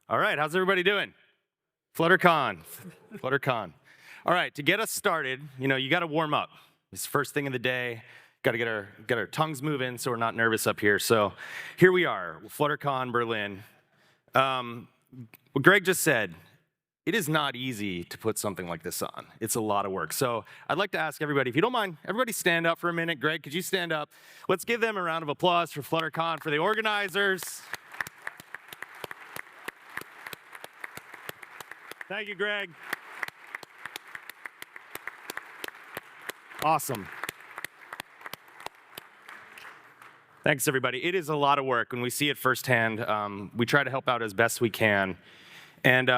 All right, how's everybody doing? Fluttercon. Fluttercon. All right, to get us started, you got to warm up. It's the first thing of the day. Got to get our tongues moving so we're not nervous up here. So here we are, Fluttercon Berlin. What Greg just said, it is not easy to put something like this on. It's a lot of work. So I'd like to ask everybody, if you don't mind, everybody stand up for a minute. Greg, could you stand up? Let's give them a round of applause for Fluttercon, for the organizers. Thank you, Greg. Awesome. Thanks, everybody. It is a lot of work. When we see it firsthand, we try to help out as best we can. And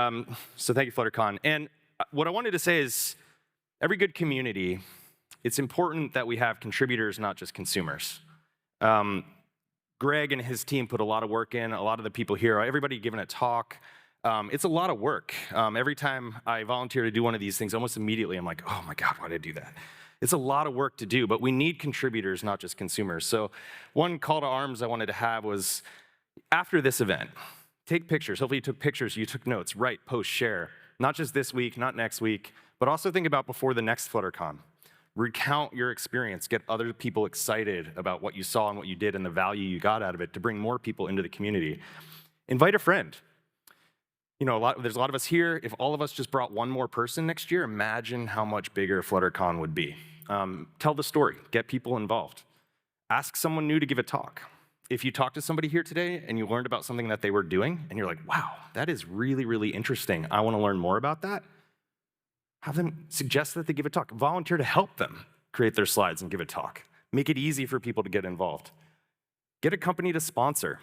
so thank you, Fluttercon. And what I wanted to say is, every good community, it's important that we have contributors, not just consumers. Greg and his team put a lot of work in, a lot of the people here, everybody giving a talk. It's a lot of work. Every time I volunteer to do one of these things, almost immediately I'm like, oh my God, why did I do that? It's a lot of work to do, but we need contributors, not just consumers. So one call to arms I wanted to have was, after this event, take pictures. Hopefully you took pictures, you took notes, write, post, share. Not just this week, not next week, but also think about before the next Fluttercon. Recount your experience, get other people excited about what you saw and what you did and the value you got out of it to bring more people into the community. Invite a friend. There's a lot of us here. If all of us just brought one more person next year, imagine how much bigger Fluttercon would be. Tell the story, get people involved. Ask someone new to give a talk. If you talk to somebody here today and you learned about something that they were doing and you're like, wow, that is really, really interesting. I want to learn more about that. Have them suggest that they give a talk. Volunteer to help them create their slides and give a talk. Make it easy for people to get involved. Get a company to sponsor.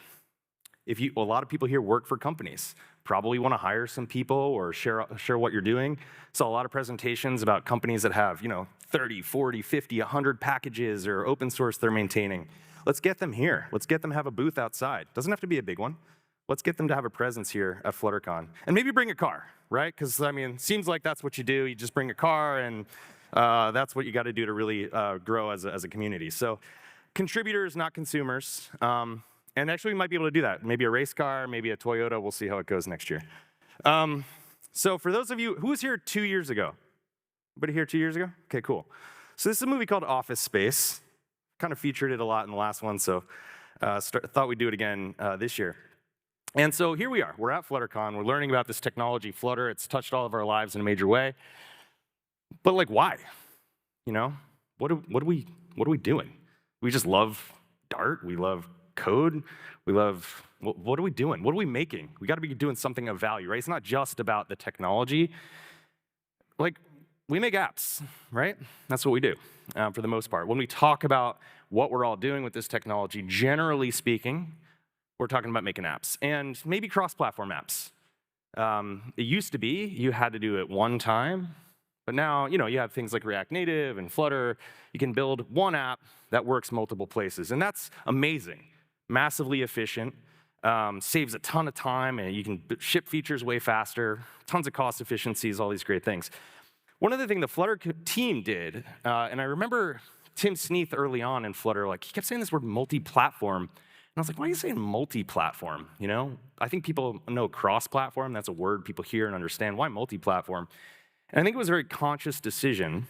A lot of people here work for companies, probably want to hire some people or share what you're doing. Saw a lot of presentations about companies that have 30, 40, 50, 100 packages or open source they're maintaining. Let's get them here. Let's get them to have a booth outside. Doesn't have to be a big one. Let's get them to have a presence here at Fluttercon. And maybe bring a car, right? Because, it seems like that's what you do. You just bring a car, and that's what you got to do to really grow as a community. So contributors, not consumers. And actually, we might be able to do that. Maybe a race car, maybe a Toyota. We'll see how it goes next year. So for those of you, who was here 2 years ago? Anybody here 2 years ago? Okay, cool. So this is a movie called Office Space. Kind of featured it a lot in the last one, so thought we'd do it again this year. And so here we are. We're at Fluttercon. We're learning about this technology, Flutter. It's touched all of our lives in a major way. But why? What are we doing? We just love Dart. We love code. We love, what are we doing? What are we making? We got to be doing something of value, right? It's not just about the technology. We make apps, right? That's what we do for the most part. When we talk about what we're all doing with this technology, generally speaking, we're talking about making apps and maybe cross-platform apps. It used to be you had to do it one time, but now, you have things like React Native and Flutter. You can build one app that works multiple places, and that's amazing. Massively efficient, saves a ton of time, and you can ship features way faster, tons of cost efficiencies, all these great things. One other thing the Flutter team did, and I remember Tim Sneath early on in Flutter, he kept saying this word multi-platform, and I was like, why are you saying multi-platform? I think people know cross-platform, that's a word people hear and understand. Why multi-platform? And I think it was a very conscious decision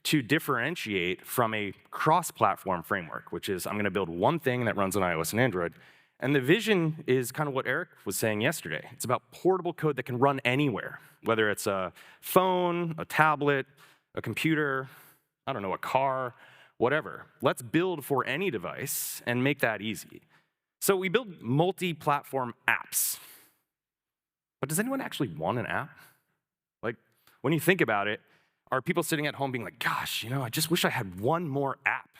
to differentiate from a cross-platform framework, which is I'm going to build one thing that runs on iOS and Android. And the vision is kind of what Eric was saying yesterday. It's about portable code that can run anywhere, whether it's a phone, a tablet, a computer, a car, whatever. Let's build for any device and make that easy. So we build multi-platform apps. But does anyone actually want an app? When you think about it, are people sitting at home being like, gosh, I just wish I had one more app?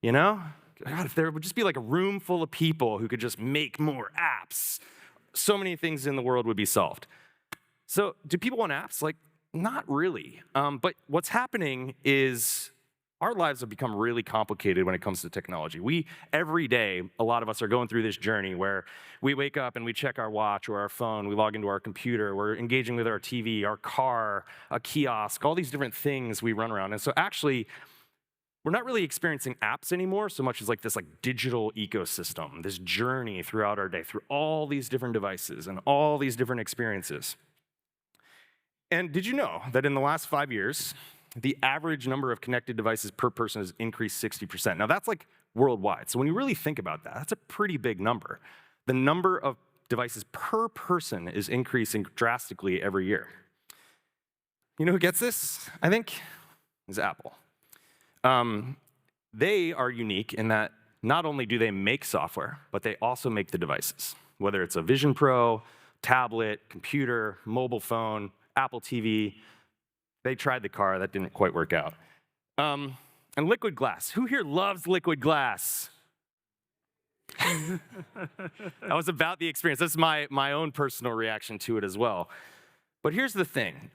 God, if there would just be a room full of people who could just make more apps, so many things in the world would be solved. So do people want apps? Not really. But what's happening is our lives have become really complicated when it comes to technology. Every day, a lot of us are going through this journey where we wake up and we check our watch or our phone, we log into our computer, we're engaging with our TV, our car, a kiosk, all these different things we run around. And so actually, we're not really experiencing apps anymore so much as like this digital ecosystem, this journey throughout our day, through all these different devices and all these different experiences. And did you know that in the last 5 years, the average number of connected devices per person has increased 60%? Now that's worldwide. So when you really think about that, that's a pretty big number. The number of devices per person is increasing drastically every year. You know who gets this, I think? Is Apple. They are unique in that not only do they make software, but they also make the devices. Whether it's a Vision Pro, tablet, computer, mobile phone, Apple TV, they tried the car, that didn't quite work out. And liquid glass. Who here loves liquid glass? That was about the experience. That's my own personal reaction to it as well. But here's the thing.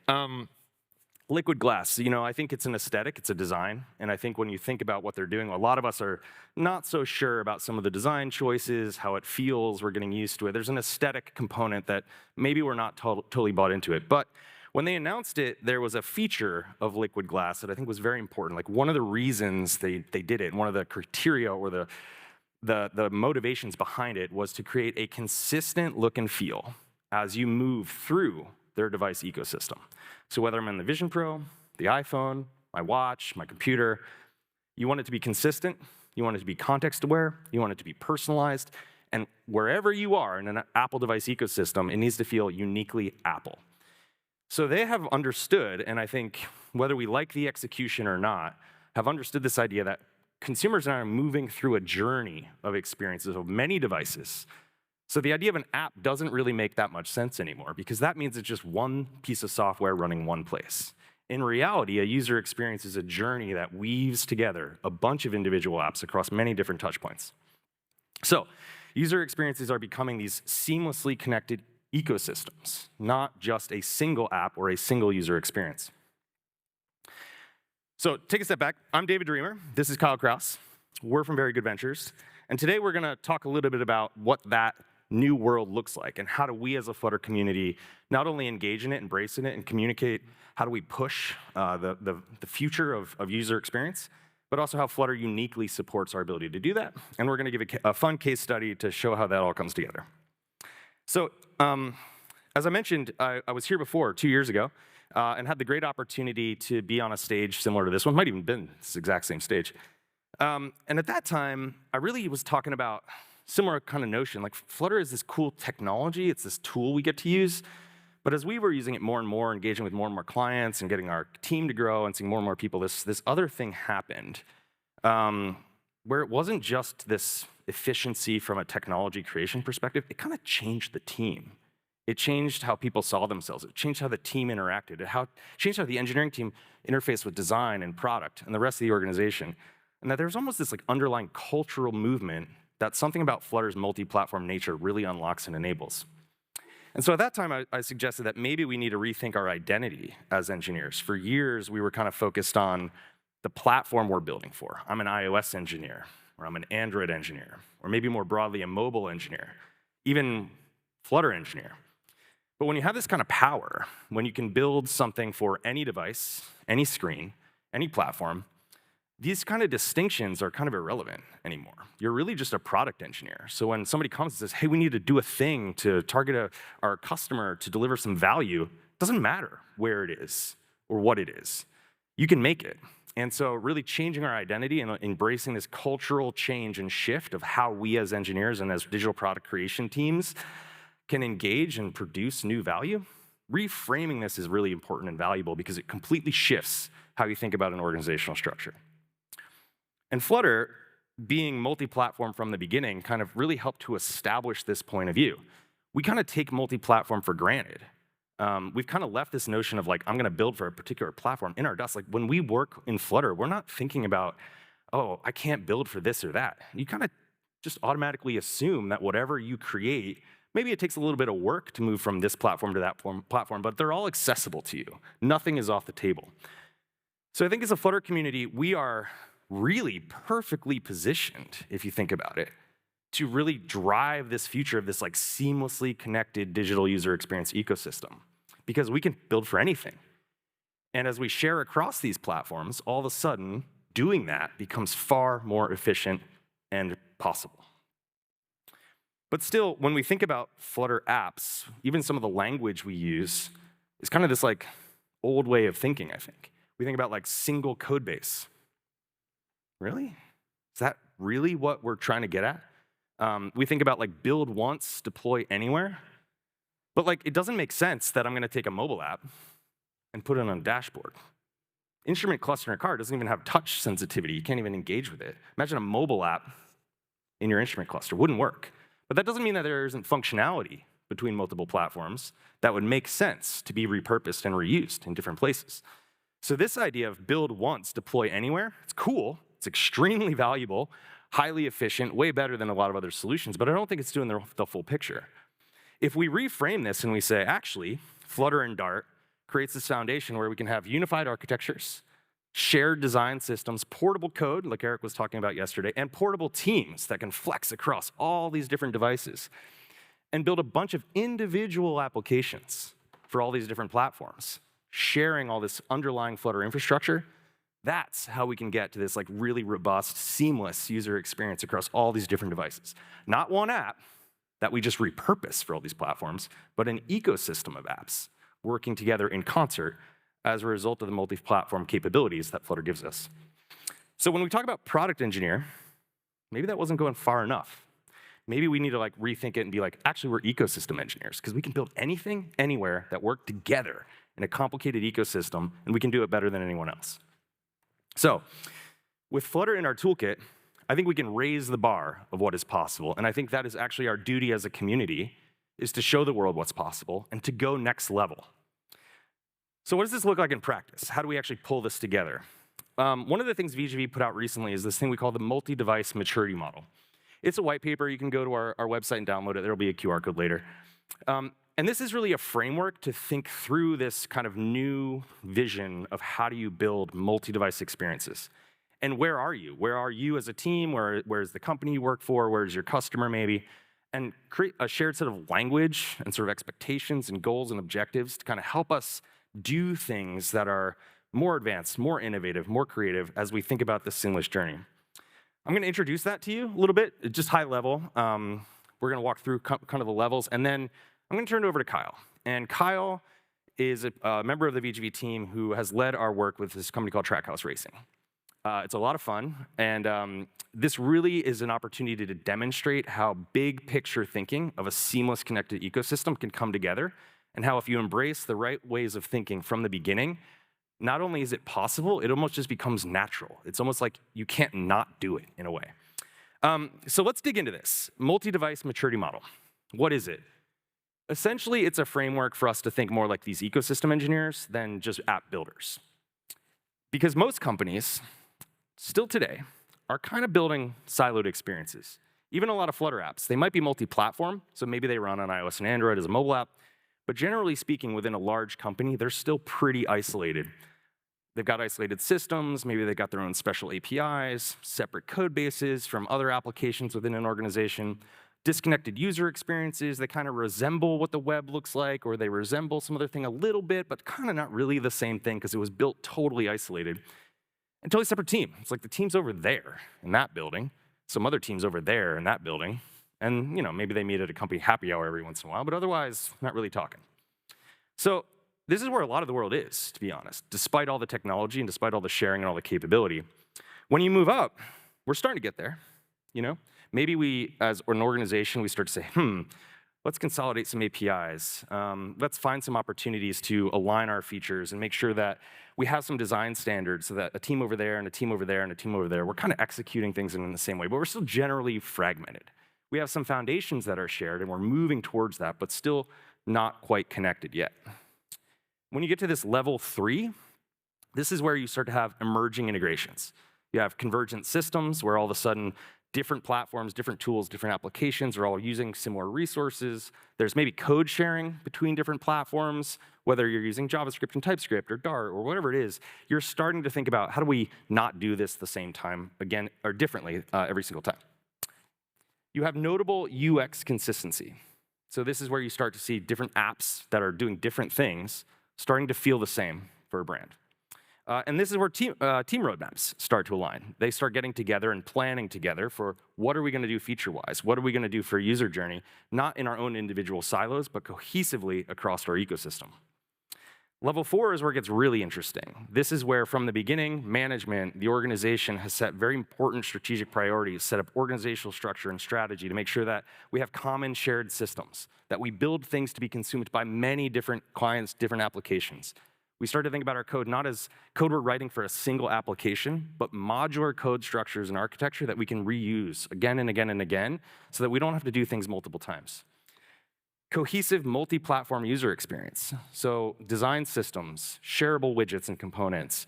Liquid glass, I think it's an aesthetic, it's a design, and I think when you think about what they're doing, a lot of us are not so sure about some of the design choices, how it feels, we're getting used to it. There's an aesthetic component that maybe we're not totally bought into it. But when they announced it, there was a feature of liquid glass that I think was very important. One of the reasons they did it, and one of the criteria or the motivations behind it was to create a consistent look and feel as you move through their device ecosystem. So whether I'm in the Vision Pro, the iPhone, my watch, my computer, you want it to be consistent, you want it to be context-aware, you want it to be personalized, and wherever you are in an Apple device ecosystem, it needs to feel uniquely Apple. So they have understood, and I think whether we like the execution or not, have understood this idea that consumers are moving through a journey of experiences of many devices. So the idea of an app doesn't really make that much sense anymore, because that means it's just one piece of software running one place. In reality, a user experience is a journey that weaves together a bunch of individual apps across many different touch points. So user experiences are becoming these seamlessly connected ecosystems, not just a single app or a single user experience. So take a step back. I'm David DeRemer. This is Kyle Crouse. We're from Very Good Ventures. And today we're going to talk a little bit about what that new world looks like, and how do we as a Flutter community not only engage in it, embrace in it, and communicate how do we push the future of user experience, but also how Flutter uniquely supports our ability to do that. And we're going to give a fun case study to show how that all comes together. So as I mentioned, I was here before 2 years ago and had the great opportunity to be on a stage similar to this one. Might even been this exact same stage. And at that time, I really was talking about similar kind of notion. Flutter is this cool technology, it's this tool we get to use, but as we were using it more and more, engaging with more and more clients and getting our team to grow and seeing more and more people, this other thing happened where it wasn't just this efficiency from a technology creation perspective, it kind of changed the team. It changed how people saw themselves. It changed how the team interacted. It changed how the engineering team interfaced with design and product and the rest of the organization. And that there's almost this underlying cultural movement that something about Flutter's multi-platform nature really unlocks and enables. And so at that time, I suggested that maybe we need to rethink our identity as engineers. For years, we were kind of focused on the platform we're building for. I'm an iOS engineer, or I'm an Android engineer, or maybe more broadly, a mobile engineer, even Flutter engineer. But when you have this kind of power, when you can build something for any device, any screen, any platform, these kind of distinctions are kind of irrelevant anymore. You're really just a product engineer. So when somebody comes and says, hey, we need to do a thing to target our customer to deliver some value, it doesn't matter where it is or what it is. You can make it. And so really changing our identity and embracing this cultural change and shift of how we as engineers and as digital product creation teams can engage and produce new value, reframing this is really important and valuable because it completely shifts how you think about an organizational structure. And Flutter, being multi-platform from the beginning, kind of really helped to establish this point of view. We kind of take multi-platform for granted. We've kind of left this notion of I'm going to build for a particular platform in our dust. When we work in Flutter, we're not thinking about, oh, I can't build for this or that. You kind of just automatically assume that whatever you create, maybe it takes a little bit of work to move from this platform to that platform, but they're all accessible to you. Nothing is off the table. So I think as a Flutter community, we are really perfectly positioned, if you think about it, to really drive this future of this seamlessly connected digital user experience ecosystem, because we can build for anything. And as we share across these platforms, all of a sudden, doing that becomes far more efficient and possible. But still, when we think about Flutter apps, even some of the language we use is kind of this like old way of thinking, I think. We think about like single code base. Really? Is that really what we're trying to get at? We think about like build once, deploy anywhere. But like it doesn't make sense that I'm going to take a mobile app and put it on a dashboard. Instrument cluster in a car doesn't even have touch sensitivity. You can't even engage with it. Imagine a mobile app in your instrument cluster. Wouldn't work. But that doesn't mean that there isn't functionality between multiple platforms that would make sense to be repurposed and reused in different places. So this idea of build once, deploy anywhere, it's cool. It's extremely valuable, highly efficient, way better than a lot of other solutions, but I don't think it's doing the full picture. If we reframe this and we say, actually, Flutter and Dart creates this foundation where we can have unified architectures, shared design systems, portable code, like Eric was talking about yesterday, and portable teams that can flex across all these different devices, and build a bunch of individual applications for all these different platforms, sharing all this underlying Flutter infrastructure. That's how we can get to this like really robust, seamless user experience across all these different devices. Not one app that we just repurpose for all these platforms, but an ecosystem of apps working together in concert as a result of the multi-platform capabilities that Flutter gives us. So when we talk about product engineer, maybe that wasn't going far enough. Maybe we need to like rethink it and be like, actually, we're ecosystem engineers, because we can build anything, anywhere that work together in a complicated ecosystem, and we can do it better than anyone else. So with Flutter in our toolkit, I think we can raise the bar of what is possible, and I think that is actually our duty as a community, is to show the world what's possible and to go next level. So what does this look like in practice? How do we actually pull this together? One of the things VGV put out recently is this thing we call the multi-device maturity model. It's a white paper. You can go to our website and download it. There'll be a QR code later. And this is really a framework to think through this kind of new vision of how do you build multi-device experiences. And where are you? Where are you as a team? Where's the company you work for? Where's your customer maybe? And create a shared set of language and sort of expectations and goals and objectives to kind of help us do things that are more advanced, more innovative, more creative as we think about this seamless journey. I'm going to introduce that to you a little bit, just high level. We're going to walk through kind of the levels, and then I'm going to turn it over to Kyle. And Kyle is a member of the VGV team who has led our work with this company called Trackhouse Racing. It's a lot of fun, and this really is an opportunity to demonstrate how big picture thinking of a seamless connected ecosystem can come together, and how if you embrace the right ways of thinking from the beginning, not only is it possible, it almost just becomes natural. It's almost like you can't not do it in a way. So let's dig into this. Multi-device maturity model. What is it? Essentially, it's a framework for us to think more like these ecosystem engineers than just app builders. Because most companies, still today, are kind of building siloed experiences. Even a lot of Flutter apps, they might be multi-platform, so maybe they run on iOS and Android as a mobile app, but generally speaking, within a large company, they're still pretty isolated. They've got isolated systems, maybe they've got their own special APIs, separate code bases from other applications within an organization, disconnected user experiences that kind of resemble what the web looks like, or they resemble some other thing a little bit, but kind of not really the same thing because it was built totally isolated. And totally separate team. It's like the team's over there in that building, some other team's over there in that building, and maybe they meet at a company happy hour every once in a while, but otherwise, not really talking. So this is where a lot of the world is, to be honest, despite all the technology and despite all the sharing and all the capability. When you move up, we're starting to get there, Maybe we, as an organization, we start to say, let's consolidate some APIs. Let's find some opportunities to align our features and make sure that we have some design standards so that a team over there and a team over there and a team over there, we're kind of executing things in the same way, but we're still generally fragmented. We have some foundations that are shared, and we're moving towards that, but still not quite connected yet. When you get to this level 3, this is where you start to have emerging integrations. You have convergent systems where all of a sudden different platforms, different tools, different applications are all using similar resources. There's maybe code sharing between different platforms, whether you're using JavaScript and TypeScript or Dart or whatever it is. You're starting to think about how do we not do this the same time again or differently every single time. You have notable UX consistency. So this is where you start to see different apps that are doing different things starting to feel the same for a brand. And this is where team roadmaps start to align. They start getting together and planning together for what are we going to do feature-wise? What are we going to do for user journey? Not in our own individual silos, but cohesively across our ecosystem. Level 4 is where it gets really interesting. This is where, from the beginning, management, the organization has set very important strategic priorities, set up organizational structure and strategy to make sure that we have common shared systems, that we build things to be consumed by many different clients, different applications. We start to think about our code not as code we're writing for a single application, but modular code structures and architecture that we can reuse again and again and again so that we don't have to do things multiple times. Cohesive multi-platform user experience. So design systems, shareable widgets and components,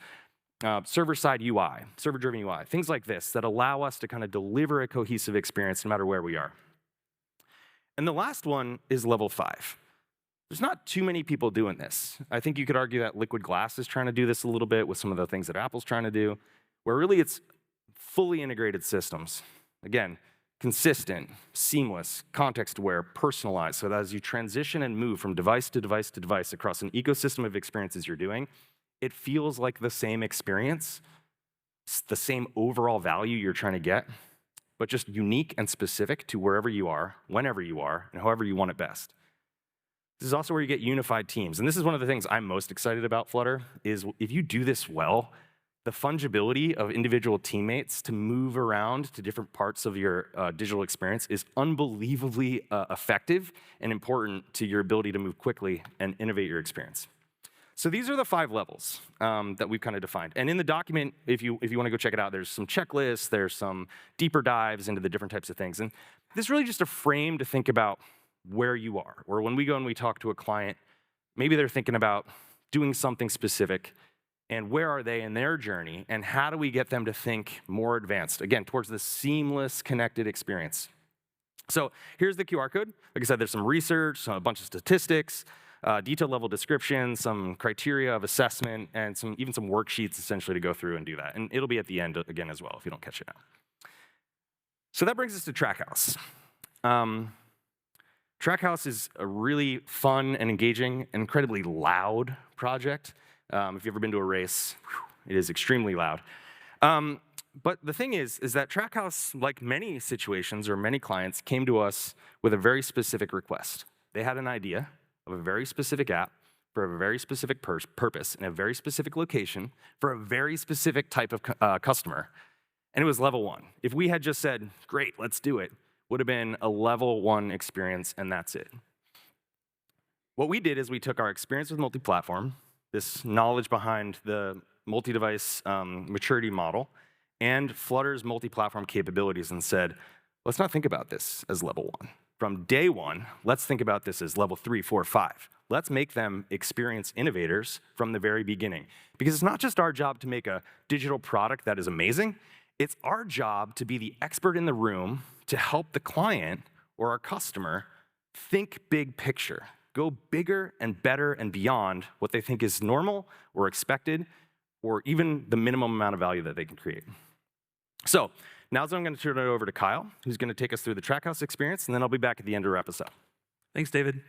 server-side UI, server-driven UI, things like this that allow us to kind of deliver a cohesive experience no matter where we are. And the last one is level 5. There's not too many people doing this. I think you could argue that Liquid Glass is trying to do this a little bit with some of the things that Apple's trying to do, where really it's fully integrated systems. Again, consistent, seamless, context-aware, personalized, so that as you transition and move from device to device to device across an ecosystem of experiences you're doing, it feels like the same experience, the same overall value you're trying to get, but just unique and specific to wherever you are, whenever you are, and however you want it best. This is also where you get unified teams. And this is one of the things I'm most excited about Flutter, is if you do this well, the fungibility of individual teammates to move around to different parts of your digital experience is unbelievably effective and important to your ability to move quickly and innovate your experience. So these are the 5 levels that we've kind of defined. And in the document, if you want to go check it out, there's some checklists, there's some deeper dives into the different types of things. And this is really just a frame to think about where you are. Or when we go and we talk to a client, maybe they're thinking about doing something specific, and where are they in their journey, and how do we get them to think more advanced, again, towards the seamless, connected experience. So here's the QR code. Like I said, there's some research, a bunch of statistics, detailed level description, some criteria of assessment, and even some worksheets essentially to go through and do that. And it'll be at the end again as well if you don't catch it now. So that brings us to Trackhouse. Trackhouse is a really fun and engaging, incredibly loud project. If you've ever been to a race, it is extremely loud. But the thing is that Trackhouse, like many situations or many clients, came to us with a very specific request. They had an idea of a very specific app for a very specific purpose in a very specific location for a very specific type of customer. And it was level 1. If we had just said, great, let's do it, would have been a level 1 experience, and that's it. What we did is we took our experience with multi-platform, this knowledge behind the multi-device maturity model, and Flutter's multi-platform capabilities, and said, let's not think about this as level 1. From day 1, let's think about this as level 3, 4, 5. Let's make them experience innovators from the very beginning. Because it's not just our job to make a digital product that is amazing, it's our job to be the expert in the room to help the client or our customer think big picture, go bigger and better and beyond what they think is normal or expected, or even the minimum amount of value that they can create. So now I'm going to turn it over to Kyle, who's going to take us through the Trackhouse experience, and then I'll be back at the end to wrap us up. Thanks, David.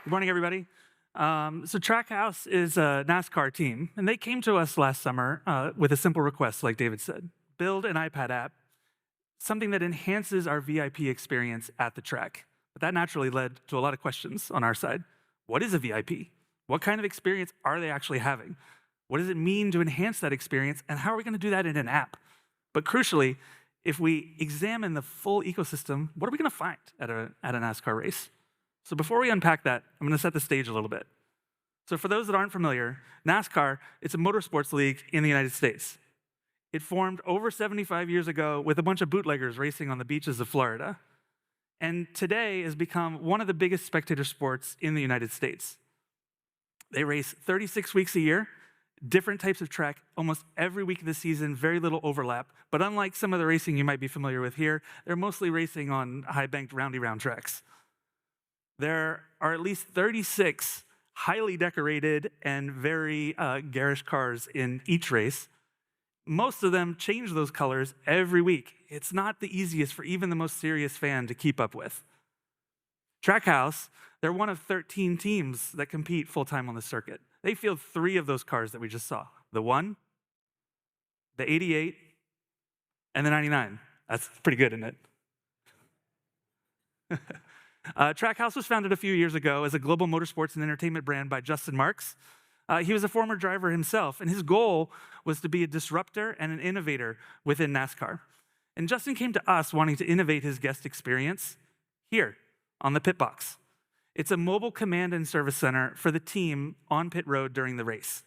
Good morning, everybody. So Trackhouse is a NASCAR team, and they came to us last summer with a simple request, like David said. Build an iPad app, something that enhances our VIP experience at the track. But that naturally led to a lot of questions on our side. What is a VIP? What kind of experience are they actually having? What does it mean to enhance that experience, and how are we going to do that in an app? But crucially, if we examine the full ecosystem, what are we going to find at a NASCAR race? So before we unpack that, I'm going to set the stage a little bit. So for those that aren't familiar, NASCAR, it's a motorsports league in the United States. It formed over 75 years ago with a bunch of bootleggers racing on the beaches of Florida. And today has become one of the biggest spectator sports in the United States. They race 36 weeks a year, different types of track, almost every week of the season, very little overlap. But unlike some of the racing you might be familiar with here, they're mostly racing on high-banked, roundy-round tracks. There are at least 36 highly decorated and very garish cars in each race. Most of them change those colors every week. It's not the easiest for even the most serious fan to keep up with. Trackhouse, they're one of 13 teams that compete full-time on the circuit. They field 3 of those cars that we just saw. The 1, the 88, and the 99. That's pretty good, isn't it? Trackhouse was founded a few years ago as a global motorsports and entertainment brand by Justin Marks. He was a former driver himself, and his goal was to be a disruptor and an innovator within NASCAR. And Justin came to us wanting to innovate his guest experience here on the pit box. It's a mobile command and service center for the team on pit road during the race.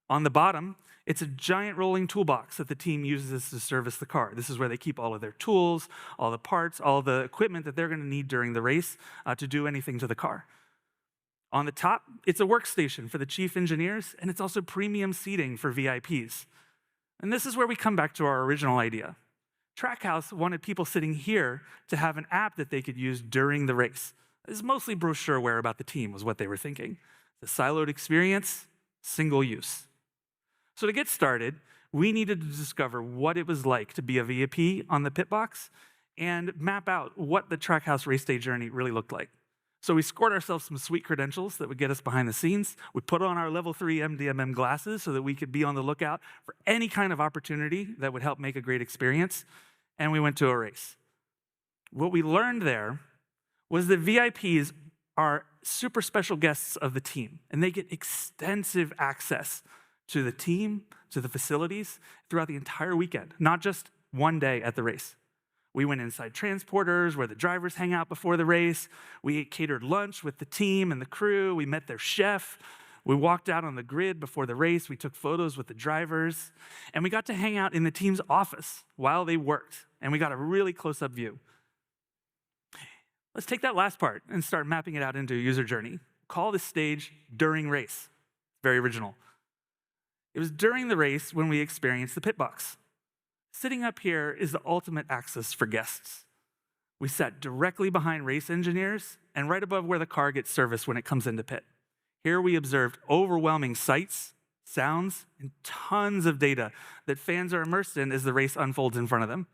On the bottom, it's a giant rolling toolbox that the team uses to service the car. This is where they keep all of their tools, all the parts, all the equipment that they're going to need during the race to do anything to the car. On the top, it's a workstation for the chief engineers, and it's also premium seating for VIPs. And this is where we come back to our original idea. Trackhouse wanted people sitting here to have an app that they could use during the race. This is mostly brochureware about the team was what they were thinking. The siloed experience, single use. So to get started, we needed to discover what it was like to be a VIP on the pit box and map out what the Trackhouse race day journey really looked like. So we scored ourselves some sweet credentials that would get us behind the scenes. We put on our level 3 MDMM glasses so that we could be on the lookout for any kind of opportunity that would help make a great experience. And we went to a race. What we learned there was that VIPs are super special guests of the team, and they get extensive access to the team, to the facilities throughout the entire weekend, not just one day at the race. We went inside transporters where the drivers hang out before the race. We ate catered lunch with the team and the crew. We met their chef. We walked out on the grid before the race. We took photos with the drivers. And we got to hang out in the team's office while they worked. And we got a really close-up view. Let's take that last part and start mapping it out into a user journey. Call this stage during race. Very original. It was during the race when we experienced the pit box. Sitting up here is the ultimate access for guests. We sat directly behind race engineers and right above where the car gets serviced when it comes into pit. Here we observed overwhelming sights, sounds, and tons of data that fans are immersed in as the race unfolds in front of them.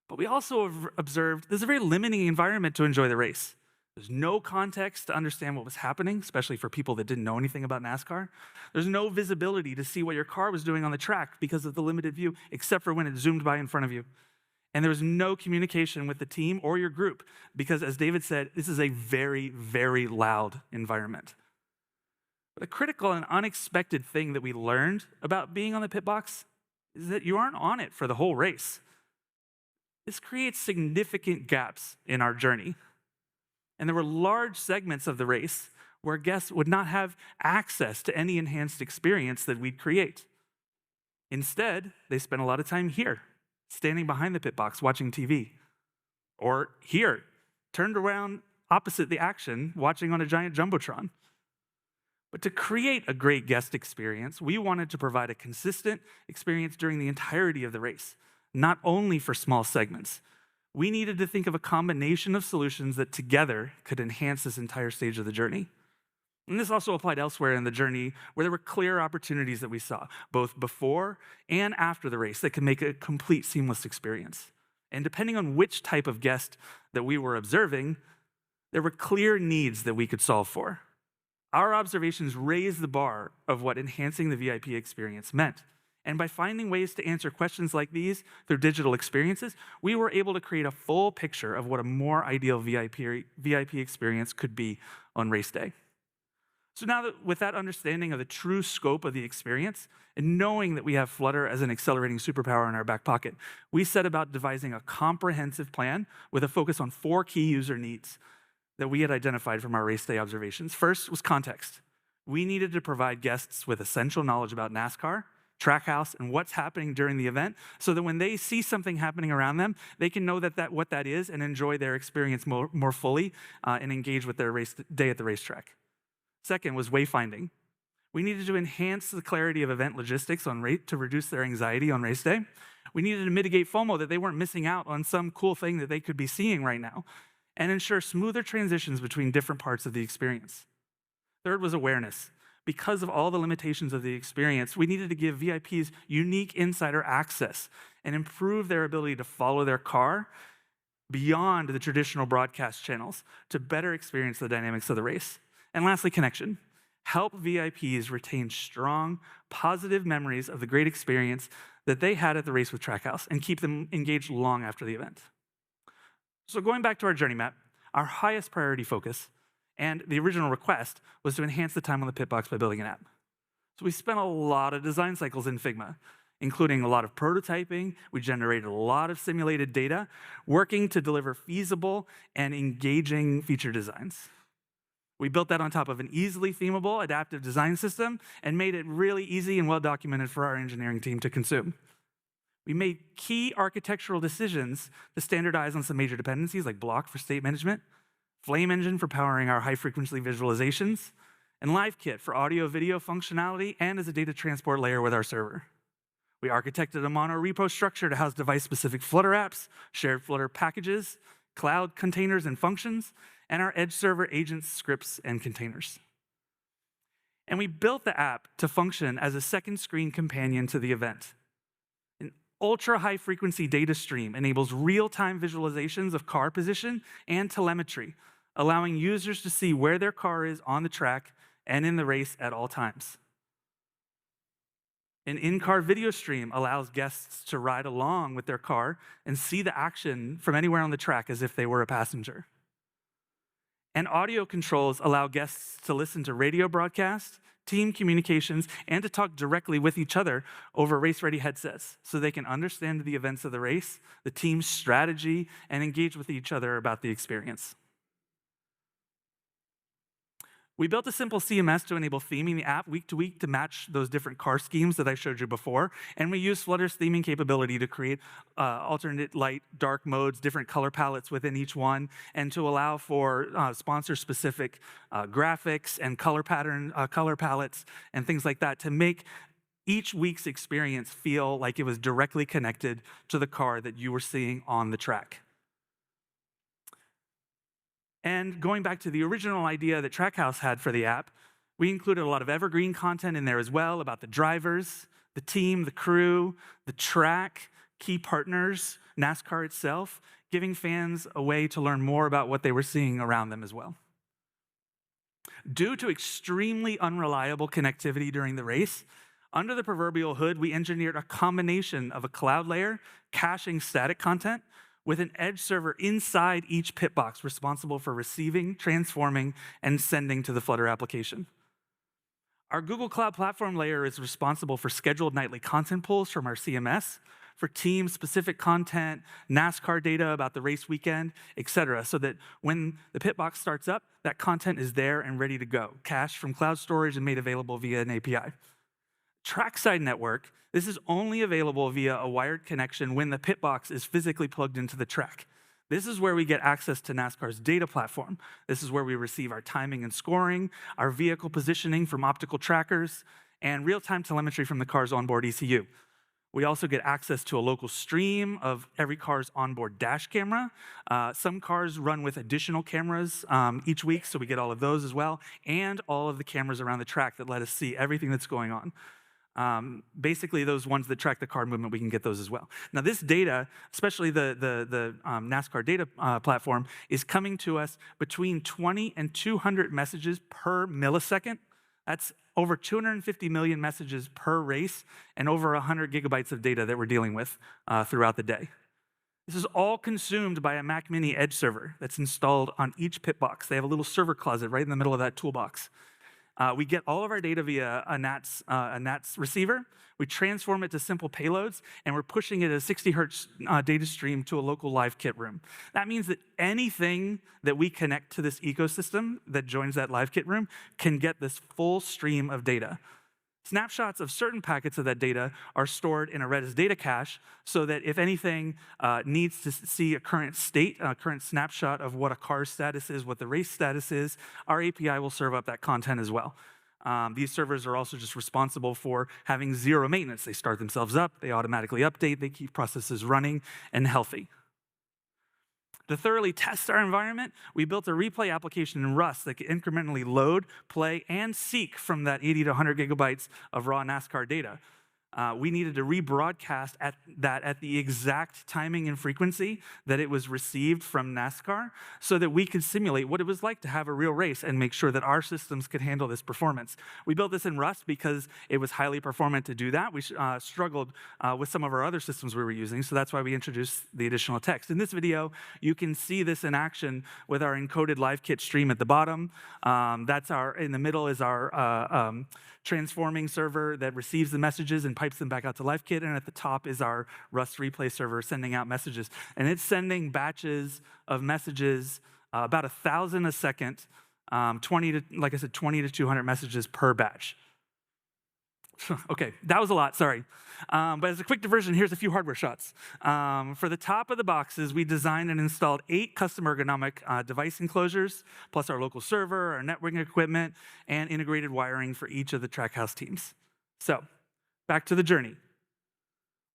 But we also observed there's a very limiting environment to enjoy the race. There's no context to understand what was happening, especially for people that didn't know anything about NASCAR. There's no visibility to see what your car was doing on the track because of the limited view, except for when it zoomed by in front of you. And there was no communication with the team or your group because, as David said, this is a very, very loud environment. But a critical and unexpected thing that we learned about being on the pit box is that you aren't on it for the whole race. This creates significant gaps in our journey. And there were large segments of the race where guests would not have access to any enhanced experience that we'd create. Instead, they spent a lot of time here, standing behind the pit box watching TV. Or here, turned around opposite the action, watching on a giant jumbotron. But to create a great guest experience, we wanted to provide a consistent experience during the entirety of the race, not only for small segments. We needed to think of a combination of solutions that together could enhance this entire stage of the journey. And this also applied elsewhere in the journey where there were clear opportunities that we saw, both before and after the race, that could make a complete seamless experience. And depending on which type of guest that we were observing, there were clear needs that we could solve for. Our observations raised the bar of what enhancing the VIP experience meant. And by finding ways to answer questions like these through digital experiences, we were able to create a full picture of what a more ideal VIP experience could be on race day. So now that with that understanding of the true scope of the experience, and knowing that we have Flutter as an accelerating superpower in our back pocket, we set about devising a comprehensive plan with a focus on 4 key user needs that we had identified from our race day observations. First was context. We needed to provide guests with essential knowledge about NASCAR, Trackhouse, and what's happening during the event, so that when they see something happening around them, they can know what that is and enjoy their experience more fully and engage with their race day at the racetrack. Second was wayfinding. We needed to enhance the clarity of event logistics to reduce their anxiety on race day. We needed to mitigate FOMO, that they weren't missing out on some cool thing that they could be seeing right now, and ensure smoother transitions between different parts of the experience. Third was awareness. Because of all the limitations of the experience, we needed to give VIPs unique insider access and improve their ability to follow their car beyond the traditional broadcast channels to better experience the dynamics of the race. And lastly, connection. Help VIPs retain strong, positive memories of the great experience that they had at the race with Trackhouse and keep them engaged long after the event. So going back to our journey map, our highest priority focus and the original request was to enhance the time on the pit box by building an app. So we spent a lot of design cycles in Figma, including a lot of prototyping. We generated a lot of simulated data, working to deliver feasible and engaging feature designs. We built that on top of an easily themable adaptive design system and made it really easy and well documented for our engineering team to consume. We made key architectural decisions to standardize on some major dependencies like Block for state management, Flame Engine for powering our high-frequency visualizations, and LiveKit for audio-video functionality and as a data transport layer with our server. We architected a mono repo structure to house device-specific Flutter apps, shared Flutter packages, cloud containers and functions, and our edge server agents, scripts, and containers. And we built the app to function as a second screen companion to the event. An ultra-high frequency data stream enables real-time visualizations of car position and telemetry, allowing users to see where their car is on the track and in the race at all times. An in-car video stream allows guests to ride along with their car and see the action from anywhere on the track as if they were a passenger. And audio controls allow guests to listen to radio broadcasts, team communications, and to talk directly with each other over race-ready headsets so they can understand the events of the race, the team's strategy, and engage with each other about the experience. We built a simple CMS to enable theming the app week to week to match those different car schemes that I showed you before. And we used Flutter's theming capability to create alternate light, dark modes, different color palettes within each one, and to allow for sponsor-specific graphics and color palettes and things like that to make each week's experience feel like it was directly connected to the car that you were seeing on the track. And going back to the original idea that Trackhouse had for the app, we included a lot of evergreen content in there as well about the drivers, the team, the crew, the track, key partners, NASCAR itself, giving fans a way to learn more about what they were seeing around them as well. Due to extremely unreliable connectivity during the race, under the proverbial hood, we engineered a combination of a cloud layer caching static content with an edge server inside each pit box responsible for receiving, transforming, and sending to the Flutter application. Our Google Cloud Platform layer is responsible for scheduled nightly content pulls from our CMS, for team-specific content, NASCAR data about the race weekend, etc., so that when the pit box starts up, that content is there and ready to go, cached from cloud storage and made available via an API. Trackside network, this is only available via a wired connection when the pit box is physically plugged into the track. This is where we get access to NASCAR's data platform. This is where we receive our timing and scoring, our vehicle positioning from optical trackers, and real-time telemetry from the car's onboard ECU. We also get access to a local stream of every car's onboard dash camera. Some cars run with additional cameras each week, so we get all of those as well, and all of the cameras around the track that let us see everything that's going on. Basically, those ones that track the car movement, we can get those as well. Now, this data, especially the NASCAR data platform, is coming to us between 20 and 200 messages per millisecond. That's over 250 million messages per race and over 100 gigabytes of data that we're dealing with throughout the day. This is all consumed by a Mac Mini Edge server that's installed on each pit box. They have a little server closet right in the middle of that toolbox. We get all of our data via a NATS receiver. We transform it to simple payloads, and we're pushing it at a 60 hertz data stream to a local live kit room. That means that anything that we connect to this ecosystem that joins that live kit room can get this full stream of data. Snapshots of certain packets of that data are stored in a Redis data cache so that if anything needs to see a current state, a current snapshot of what a car's status is, what the race status is, our API will serve up that content as well. These servers are also just responsible for having zero maintenance. They start themselves up, they automatically update, they keep processes running and healthy. To thoroughly test our environment, we built a replay application in Rust that can incrementally load, play, and seek from that 80 to 100 gigabytes of raw NASCAR data. We needed to rebroadcast at the exact timing and frequency that it was received from NASCAR so that we could simulate what it was like to have a real race and make sure that our systems could handle this performance. We built this in Rust because it was highly performant to do that. We struggled with some of our other systems we were using, so that's why we introduced the additional text. In this video, you can see this in action with our encoded live kit stream at the bottom. In the middle is our transforming server that receives the messages and pipes them back out to LiveKit, and at the top is our Rust replay server sending out messages. And it's sending batches of messages, about 1,000 a second, 20 to 200 messages per batch. Okay, that was a lot, sorry. But as a quick diversion, here's a few hardware shots. For the top of the boxes, we designed and installed 8 custom ergonomic device enclosures, plus our local server, our networking equipment, and integrated wiring for each of the Trackhouse teams. So, back to the journey.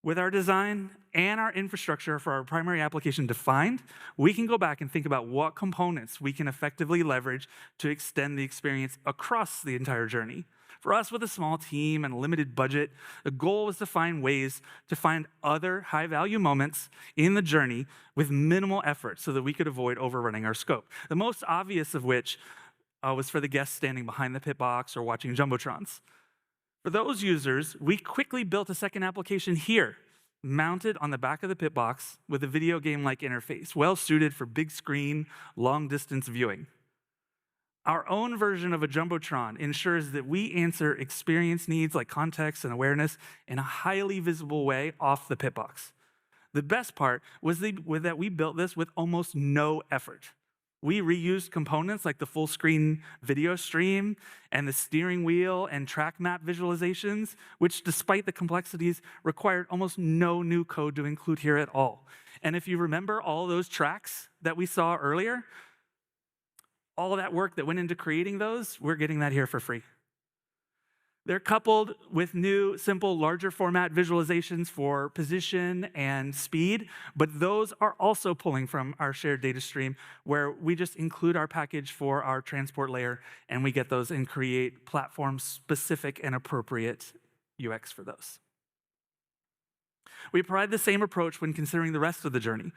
With our design and our infrastructure for our primary application defined, we can go back and think about what components we can effectively leverage to extend the experience across the entire journey. For us, with a small team and a limited budget, the goal was to find ways to find other high-value moments in the journey with minimal effort so that we could avoid overrunning our scope. The most obvious of which was for the guests standing behind the pit box or watching Jumbotrons. For those users, we quickly built a second application here, mounted on the back of the pit box with a video game-like interface, well-suited for big screen, long-distance viewing. Our own version of a Jumbotron ensures that we answer experience needs like context and awareness in a highly visible way off the pit box. The best part was that we built this with almost no effort. We reused components like the full screen video stream and the steering wheel and track map visualizations, which despite the complexities required almost no new code to include here at all. And if you remember all those tracks that we saw earlier, all of that work that went into creating those, we're getting that here for free. They're coupled with new, simple, larger format visualizations for position and speed, but those are also pulling from our shared data stream where we just include our package for our transport layer and we get those and create platform-specific and appropriate UX for those. We provide the same approach when considering the rest of the journey,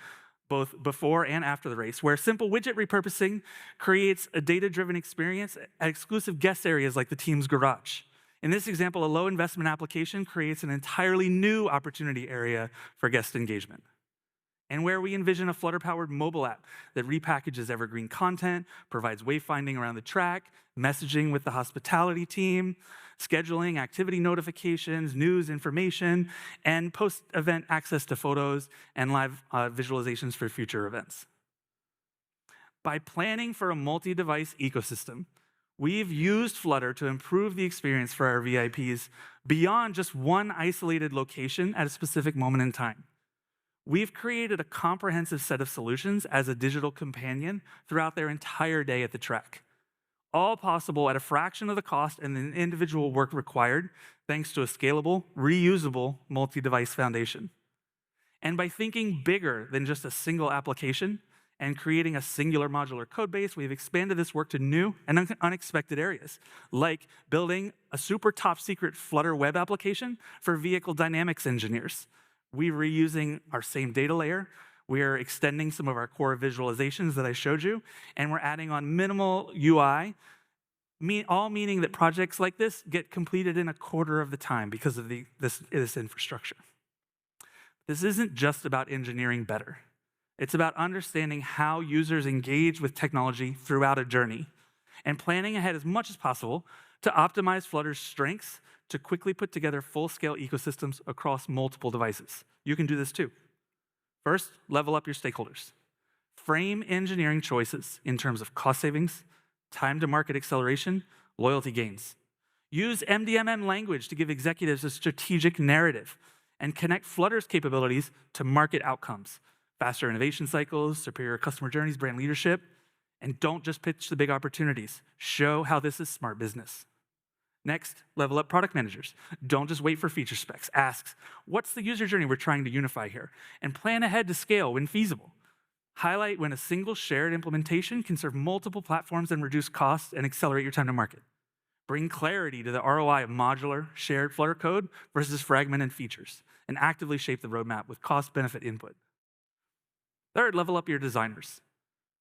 both before and after the race, where simple widget repurposing creates a data-driven experience at exclusive guest areas like the team's garage. In this example, a low-investment application creates an entirely new opportunity area for guest engagement. And where we envision a Flutter-powered mobile app that repackages evergreen content, provides wayfinding around the track, messaging with the hospitality team, scheduling, activity notifications, news information, and post-event access to photos and live visualizations for future events. By planning for a multi-device ecosystem, we've used Flutter to improve the experience for our VIPs beyond just one isolated location at a specific moment in time. We've created a comprehensive set of solutions as a digital companion throughout their entire day at the track. All possible at a fraction of the cost and the individual work required, thanks to a scalable, reusable, multi-device foundation. And by thinking bigger than just a single application and creating a singular modular code base, we've expanded this work to new and unexpected areas, like building a super top secret Flutter web application for vehicle dynamics engineers. We're reusing our same data layer. We're extending some of our core visualizations that I showed you, and we're adding on minimal UI, all meaning that projects like this get completed in a quarter of the time because of this infrastructure. This isn't just about engineering better. It's about understanding how users engage with technology throughout a journey and planning ahead as much as possible to optimize Flutter's strengths to quickly put together full-scale ecosystems across multiple devices. You can do this too. First, level up your stakeholders. Frame engineering choices in terms of cost savings, time to market acceleration, loyalty gains. Use MDMM language to give executives a strategic narrative and connect Flutter's capabilities to market outcomes, faster innovation cycles, superior customer journeys, brand leadership, and don't just pitch the big opportunities. Show how this is smart business. Next, level up product managers. Don't just wait for feature specs. Ask, what's the user journey we're trying to unify here? And plan ahead to scale when feasible. Highlight when a single shared implementation can serve multiple platforms and reduce costs and accelerate your time to market. Bring clarity to the ROI of modular, shared Flutter code versus fragmented features, and actively shape the roadmap with cost-benefit input. Third, level up your designers.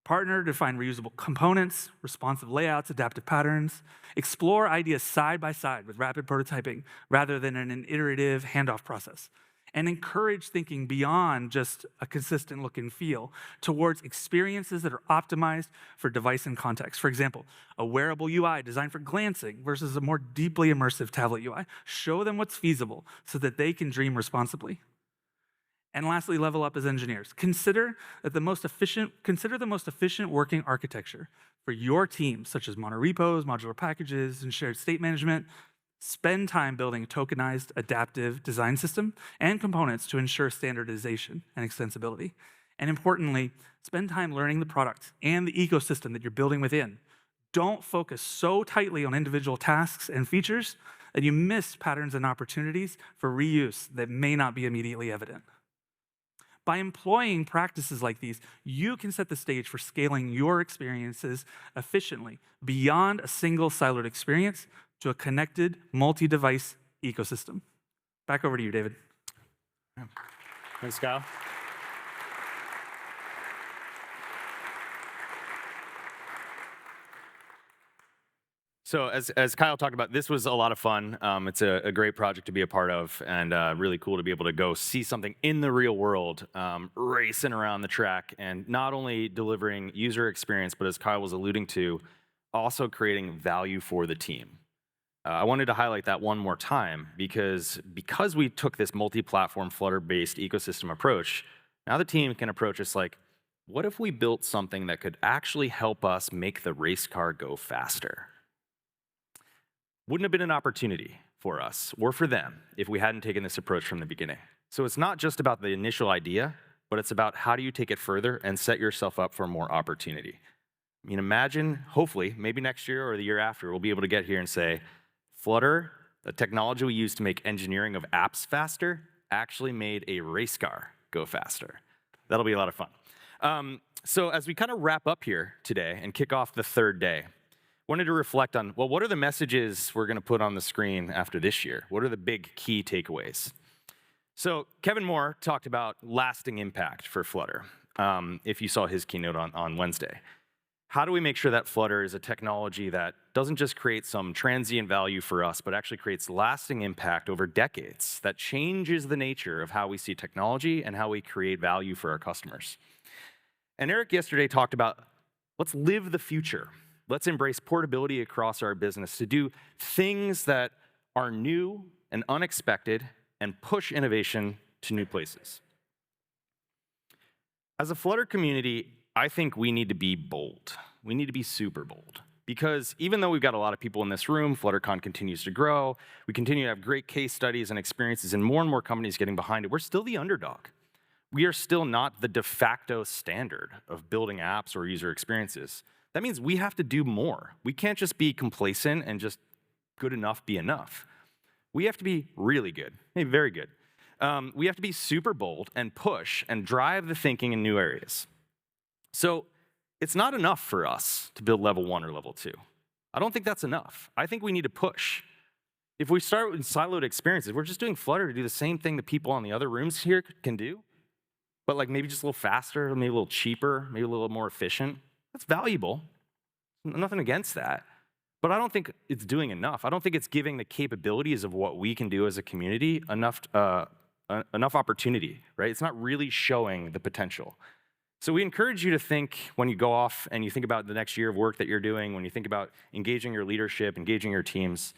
Partner to find reusable components, responsive layouts, adaptive patterns. Explore ideas side by side with rapid prototyping rather than in an iterative handoff process. And encourage thinking beyond just a consistent look and feel towards experiences that are optimized for device and context. For example, a wearable UI designed for glancing versus a more deeply immersive tablet UI. Show them what's feasible so that they can dream responsibly. And lastly, level up as engineers. Consider the most efficient working architecture for your team, such as monorepos, modular packages, and shared state management. Spend time building a tokenized, adaptive design system and components to ensure standardization and extensibility. And importantly, spend time learning the product and the ecosystem that you're building within. Don't focus so tightly on individual tasks and features that you miss patterns and opportunities for reuse that may not be immediately evident. By employing practices like these, you can set the stage for scaling your experiences efficiently beyond a single siloed experience to a connected, multi-device ecosystem. Back over to you, David. Thanks, Kyle. So as Kyle talked about, this was a lot of fun. It's a great project to be a part of, and really cool to be able to go see something in the real world, racing around the track, and not only delivering user experience, but as Kyle was alluding to, also creating value for the team. I wanted to highlight that one more time because we took this multi-platform Flutter-based ecosystem approach, now the team can approach us like, what if we built something that could actually help us make the race car go faster? Wouldn't have been an opportunity for us or for them if we hadn't taken this approach from the beginning. So it's not just about the initial idea, but it's about how do you take it further and set yourself up for more opportunity. I mean, imagine, hopefully, maybe next year or the year after, we'll be able to get here and say, Flutter, the technology we use to make engineering of apps faster, actually made a race car go faster. That'll be a lot of fun. So as we kind of wrap up here today and kick off the third day, wanted to reflect on, well, what are the messages we're going to put on the screen after this year? What are the big key takeaways? So Kevin Moore talked about lasting impact for Flutter, if you saw his keynote on Wednesday. How do we make sure that Flutter is a technology that doesn't just create some transient value for us, but actually creates lasting impact over decades that changes the nature of how we see technology and how we create value for our customers? And Eric yesterday talked about, let's live the future. Let's embrace portability across our business to do things that are new and unexpected and push innovation to new places. As a Flutter community, I think we need to be bold. We need to be super bold. Because even though we've got a lot of people in this room, Fluttercon continues to grow, we continue to have great case studies and experiences, and more companies getting behind it, we're still the underdog. We are still not the de facto standard of building apps or user experiences. That means we have to do more. We can't just be complacent and just good enough be enough. We have to be really good, maybe very good. We have to be super bold and push and drive the thinking in new areas. So it's not enough for us to build level 1 or level 2. I don't think that's enough. I think we need to push. If we start with siloed experiences, we're just doing Flutter to do the same thing that people in the other rooms here can do, but like maybe just a little faster, maybe a little cheaper, maybe a little more efficient. That's valuable. Nothing against that. But I don't think it's doing enough. I don't think it's giving the capabilities of what we can do as a community enough opportunity, right? It's not really showing the potential. So we encourage you to think when you go off and you think about the next year of work that you're doing, when you think about engaging your leadership, engaging your teams,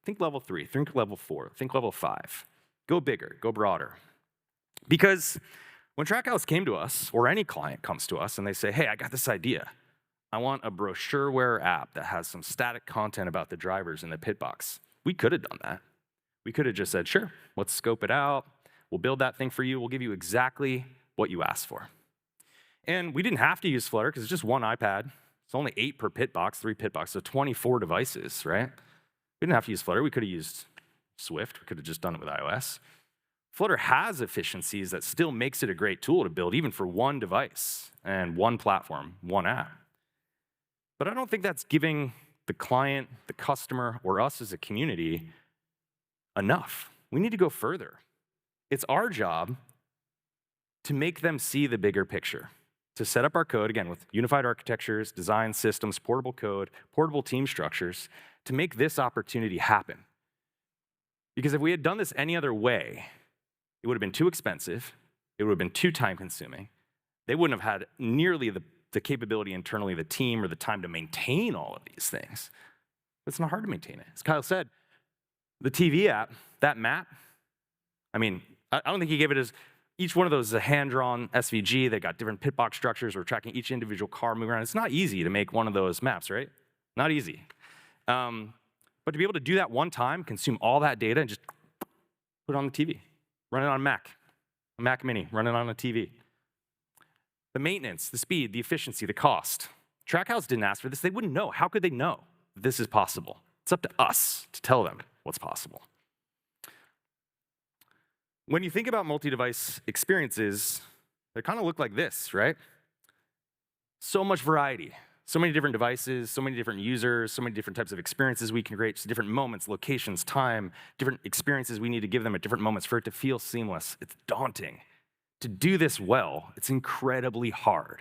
think level 3, think level 4, think level 5. Go bigger, go broader. Because when Trackhouse came to us, or any client comes to us and they say, hey, I got this idea. I want a brochureware app that has some static content about the drivers in the pit box. We could have done that. We could have just said, sure, let's scope it out. We'll build that thing for you. We'll give you exactly what you asked for. And we didn't have to use Flutter because it's just one iPad. It's only 8 per pit box, 3 pit boxes, so 24 devices, right? We didn't have to use Flutter. We could have used Swift. We could have just done it with iOS. Flutter has efficiencies that still makes it a great tool to build even for one device and one platform, one app. But I don't think that's giving the client, the customer, or us as a community enough. We need to go further. It's our job to make them see the bigger picture, to set up our code, again, with unified architectures, design systems, portable code, portable team structures, to make this opportunity happen. Because if we had done this any other way, it would have been too expensive, it would have been too time-consuming. They wouldn't have had nearly the capability internally, the team, or the time to maintain all of these things. It's not hard to maintain it. As Kyle said, the TV app, that map, I mean, I don't think he gave it as, each one of those is a hand-drawn SVG. They got different pit box structures. We're tracking each individual car moving around. It's not easy to make one of those maps, right? Not easy. But to be able to do that one time, consume all that data, and just put it on the TV, run it on a Mac Mini, run it on a TV. The maintenance, the speed, the efficiency, the cost. Trackhouse didn't ask for this. They wouldn't know. How could they know that this is possible? It's up to us to tell them what's possible. When you think about multi-device experiences, they kind of look like this, right? So much variety, so many different devices, so many different users, so many different types of experiences we can create, different moments, locations, time, different experiences we need to give them at different moments for it to feel seamless. It's daunting. To do this well, it's incredibly hard.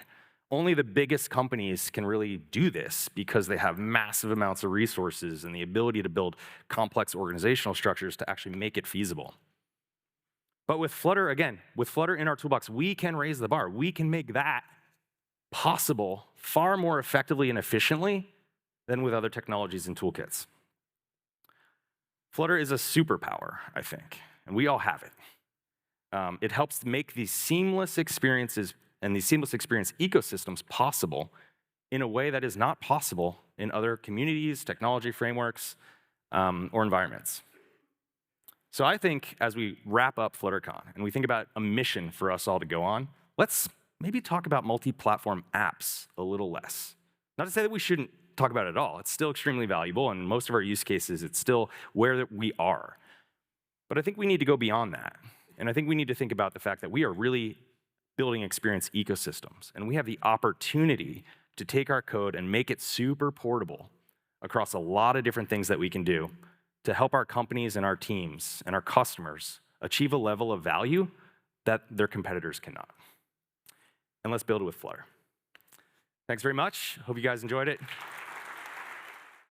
Only the biggest companies can really do this because they have massive amounts of resources and the ability to build complex organizational structures to actually make it feasible. But with Flutter, again, with Flutter in our toolbox, we can raise the bar. We can make that possible far more effectively and efficiently than with other technologies and toolkits. Flutter is a superpower, I think, and we all have it. It helps make these seamless experiences and these seamless experience ecosystems possible in a way that is not possible in other communities, technology frameworks, or environments. So I think as we wrap up Fluttercon and we think about a mission for us all to go on, let's maybe talk about multi-platform apps a little less. Not to say that we shouldn't talk about it at all. It's still extremely valuable, and most of our use cases, it's still where we are. But I think we need to go beyond that. And I think we need to think about the fact that we are really building experience ecosystems, and we have the opportunity to take our code and make it super portable across a lot of different things that we can do to help our companies and our teams and our customers achieve a level of value that their competitors cannot. And let's build it with Flutter. Thanks very much. Hope you guys enjoyed it.